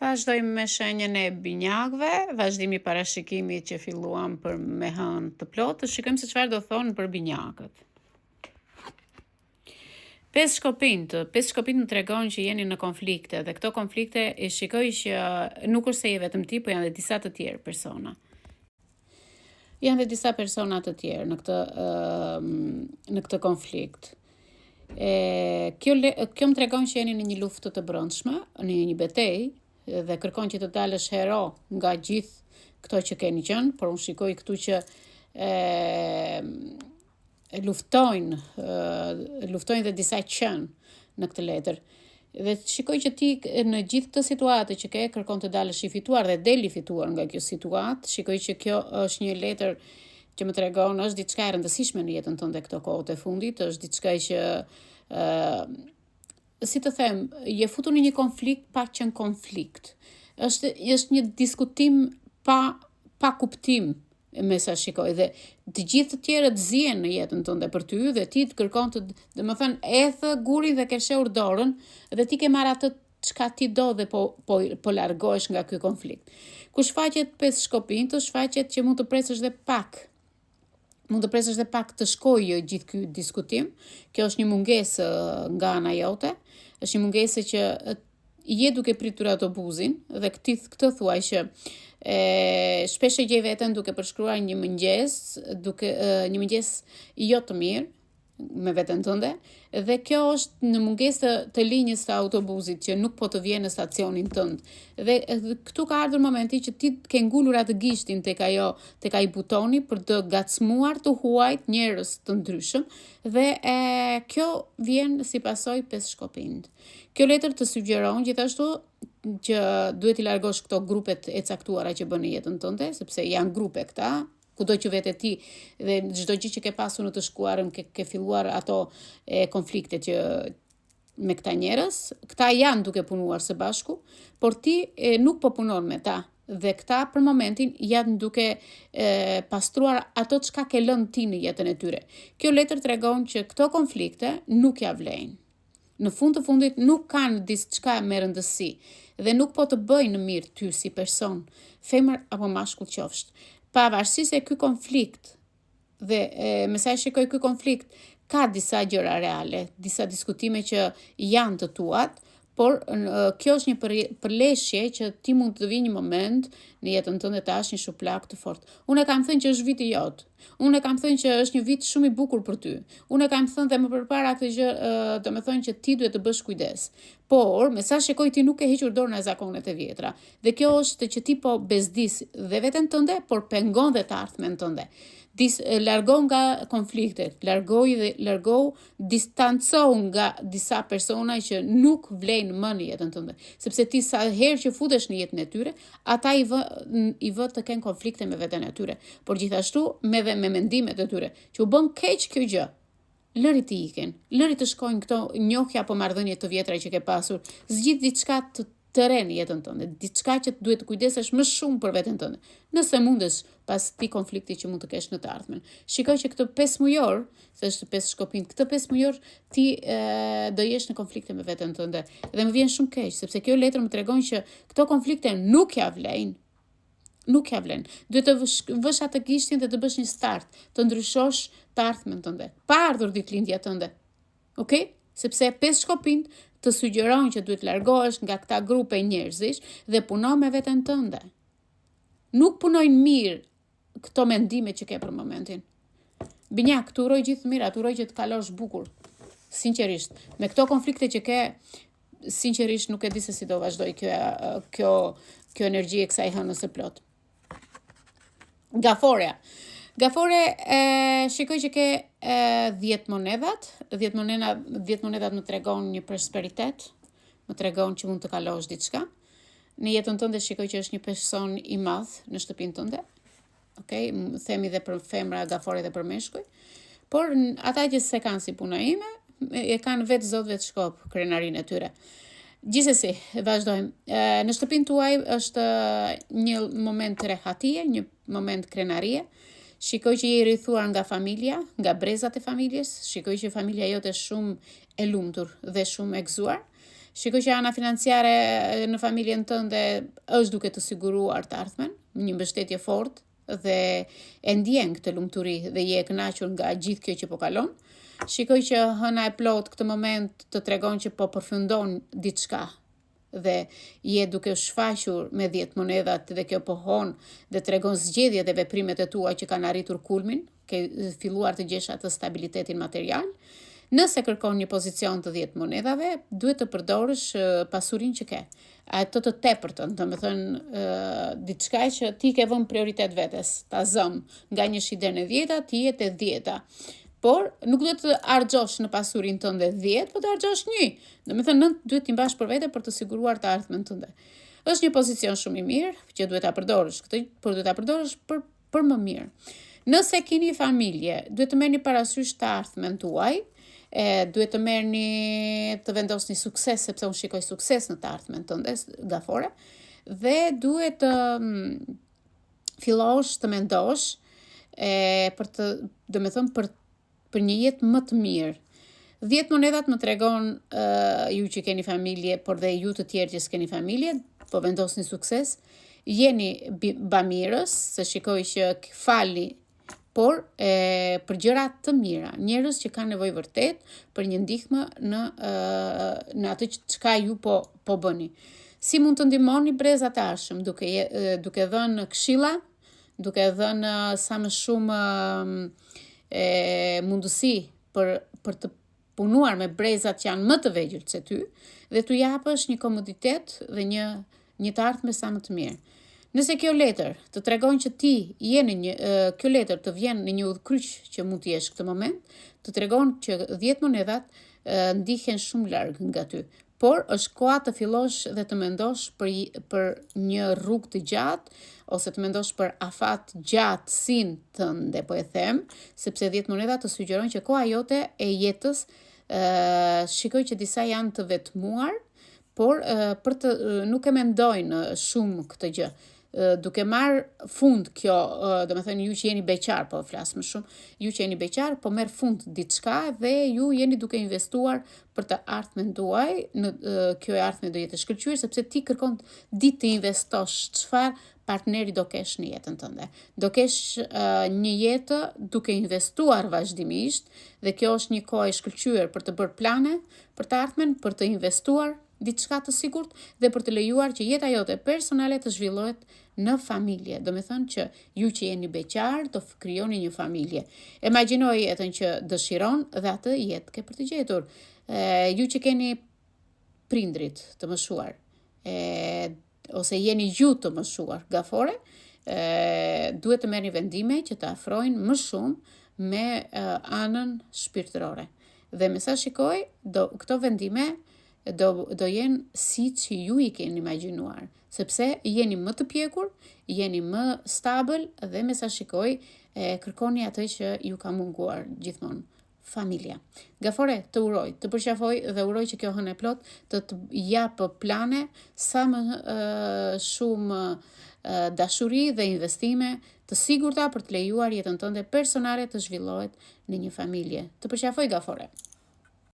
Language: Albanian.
Vazhdojmë me shenjën e binjakëve, vazhdimi i parashikimit që filluam për me hënë të plotë, shikojmë se çfarë do thonë për binjakët. Pesë shkopinj më tregon që jeni në konflikte dhe këto konflikte i shikoj që nuk është se je vetëm ti, po janë dhe disa të tjerë persona. Janë dhe disa persona të tjerë në këtë konflikt. Kjo më tregon që jeni në një luftë të brendshme, në një betejë, dhe kërkon që të dalësh hero nga gjithë këto që keni qenë, por unë shikoj këtu që luftojnë dhe disa qenë në këtë letër. Dhe shikoj që ti në gjithë këtë situatë që ke kërkon të dalësh i fituar dhe del i fituar nga kjo situatë. Shikoj që kjo është një letër që më tregon është diçka e rëndësishme në jetën tënde këto kohët e fundit, është diçka që si të them, je futur në një konflikt pa qenë konflikt. Është një diskutim pa kuptim me sa shikoj dhe të gjithë të tjerët zien në jetën tënde për ty dhe ti të kërkon domethënë ethë gurin dhe ke shehur dorën dhe ti ke marrë atë çka ti do dhe po largohesh nga ky konflikt. Ku shfaqet pesë shkopinj, të shfaqet që mund të presësh dhe pak. Mund të presësh dhe pak të shkojë gjithë ky diskutim. Kjo është një mungesë nga ana jote, është një mungesë që je duke pritur autobusin dhe këtë thuaj që shpesh e gjej veten duke përshkruar një mëngjes jo të mirë me veten tënde dhe kjo është në mungesë të linjës së autobusit që nuk po të vjen në stacionin tënd. Dhe këtu ka ardhur momenti që ti ke ngulur atë gishtin tek ai butoni për të gacmuar të huajt njerëz të ndryshëm dhe kjo vjen si pasojë pesë shkopinj. Kjo letër të sugjeron gjithashtu që duhet i largosh këto grupet e caktuara që bën në jetën tënde, sepse janë grupe këta, kudo që vete ti dhe çdo gjë që ke pasur në të shkuarën ke filluar ato konflikte që me këta njerëz, këta janë duke punuar së bashku, por ti nuk po punon me ta dhe këta për momentin janë duke pastruar ato çka ke lënë ti në jetën e tyre. Kjo letër tregon që këto konflikte nuk ja vlejnë. Në fund të fundit nuk kanë diçka me rëndësi dhe nuk po të bëjnë mirë ty si person, femër apo mashkull qofsh. Pavarësisht se ky konflikt dhe me sa e shikoj ky konflikt ka disa gjëra reale, disa diskutime që janë të tuat, por kjo është një përleshje që ti mund të vi një moment në jetën tënde të hash një shuplak të fortë. Unë kam thënë që është viti jot. Unë kam thënë që është një vit shumë i bukur për ty. Unë kam thënë dhe më përpara këtë gjë, domethënë që ti duhet të bësh kujdes. Por, me sa shikoj ti nuk e hequr dorë nga zakonet e vjetra. Dhe kjo është që ti po bezdis dhe veten tënde, por pengon dhe të ardhmen tënde. Largo nga konfliktet, distancohu nga disa persona që nuk vlejnë më në jetën tënde. Sepse ti sa herë që futesh në jetën e tyre, ata i vë të kenë konflikte me veten e tyre. Por gjithashtu me mendimet e tyre, që u bën keq kjo gjë. Lëri të ikin, lëri të shkojnë këto njohja apo marrëdhënie të vjetra që ke pasur, zgjidh diçka të re në jetën tënde, diçka që duhet të kujdesesh më shumë për veten tënde. Nëse mundesh pas këtij konflikti që mund të kesh në të ardhmen. Shikoj që këtë 5 mujor, se është 5 shkopinj, këtë 5 mujor ti do jesh në konflikte me veten tënde. Dhe më vjen shumë keq, sepse kjo letër më tregon që këto konflikte nuk ja vlejnë. Nuk ja vlen. Duhet të vësh atë gishtin dhe të bësh një start, të ndryshosh të ardhmen tënde. Pa ardhur ditëlindja tënde. Okej? Sepse 5 shkopinj të sugjeron që duhet largohesh nga këta grupe njerëzish dhe puno me veten tënde. Nuk punojnë mirë këto mendime që ke për momentin. Binjak, të uroj gjithë mirë, të uroj që të kalosh bukur. Sinqerisht, me këto konflikte që ke, sinqerisht nuk e di se si do vazhdoj kjo energji e kësaj hënës së plot. Gafore, shikoj që ke 10 monedat. 10 monedat më tregon një prosperitet, më tregon që mund të kalosh diçka. Në jetën tënde shikoj që është një person i madh në shtëpinë tënde. Okej, themi dhe për femra, gafore dhe për meshkuj. Por ata që se kanë si puna ime, e kanë vetë zot vetë shkop krenarinë e tyre. Gjithsesi, vazhdojmë. Në shtëpinë tuaj është një moment rehatie, një moment krenarie. Shikoj që je i rrethuar nga familja, nga brezat e familjes. Shikoj që familja jote është shumë e lumtur dhe shumë e gëzuar. Shikoj që ana financiare në familjen tënde është duke të siguruar të ardhmen, një mbështetje fortë dhe e ndjen këtë lumturi dhe je e kënaqur nga gjithë kjo që po kalon. Shikoj që hëna e plot këtë moment të tregon që po përfundon diçka dhe je duke u shfaqur me 10 monedat dhe kjo pohon dhe tregon zgjedhjet dhe veprimet e tua që kanë arritur kulmin, ke filluar të gjesh atë stabilitetin material. Nëse kërkon një pozicion të 10 monedave, duhet të përdorësh pasurinë që ke. Ato të tepërtën, domethënë diçka që ti ke vënë prioritet vetes, ta zëm nga një shiden e 10-ta, ti je te 10-ta. Por nuk duhet të harxhosh në pasurinë tënde 10, por të harxhosh 1. Domethënë 9 duhet t'i mbash për vete për të siguruar të ardhmen tënde. Është një pozicion shumë i mirë që duhet ta përdorësh këtë, por duhet ta përdorësh për më mirë. Nëse keni familje, duhet të merrni parasysh të ardhmen tuaj, duhet të merrni të vendosni sukses, sepse unë shikoj sukses në të ardhmen tënde, Gafore, dhe duhet të fillosh të mendosh për një jetë më të mirë. 10 monedat më tregon ju që keni familje, por dhe ju të tjerë që s'keni familje, po vendosni sukses, jeni bamirës, se shikoj që falni, por për gjëra të mira, njerëz që kanë nevojë vërtet për një ndihmë në atë çka ju po bëni. Si mund të ndihmoni brezat e ardhshëm duke dhënë këshilla, duke dhënë sa më shumë mundësi për të punuar me brezat që janë më të vegjël se ty dhe t'u japësh një komoditet dhe një të ardhme sa më të mirë. Nëse kjo letër të tregon që ti kjo letër të vjen në një udhkryq që mund të jesh këtë moment, të tregon që 10 monedat ndihen shumë larg nga ty. Por është koha të fillosh dhe të mendosh për një rrugë të gjatë ose të mendosh për afat gjatësinë tënde, po e them, sepse 10 monedat të sugjerojnë që koha jote e jetës shikoj që disa janë të vetmuar, por nuk e mendojnë shumë këtë gjë. Duke marrë fund kjo, domethënë ju që jeni beqar, po flas më shumë, ju që jeni beqar, po merr fund diçka dhe ju jeni duke investuar për të ardhmen tuaj, kjo e ardhme do jetë shkëlqyer sepse ti kërkon ditë të investosh çfarë partneri do kesh në jetën tënde. Do kesh një jetë duke investuar vazhdimisht dhe kjo është një kohë e shkëlqyer për të bërë plane për të ardhmen, për të investuar diçka të sigurt dhe për të lejuar që jeta jote personale të zhvillohet në familje. Do me thënë që ju që jeni beqar do krijoni një familje. Imagjinoj jetën që dëshiron dhe atë jetë ke për të gjetur. Ju që keni prindrit të moshuar, ose jeni ju të moshuar, Gafore, duhet të merrni vendime që të afrojnë më shumë me anën shpirtërore. Dhe me sa shikoj, këto vendime do jenë si që ju i keni imagjinuar, sepse jeni më të pjekur, jeni më stabil dhe me sa shikoj, kërkoni atë që ju ka munguar gjithmonë, familja. Gafore, të uroj, të përqafoj dhe uroj që kjo hënë e plot të japë plane sa më shumë dashuri dhe investime të sigurta për të lejuar jetën tënde personale të zhvillohet në një familje. Të përqafoj, Gafore.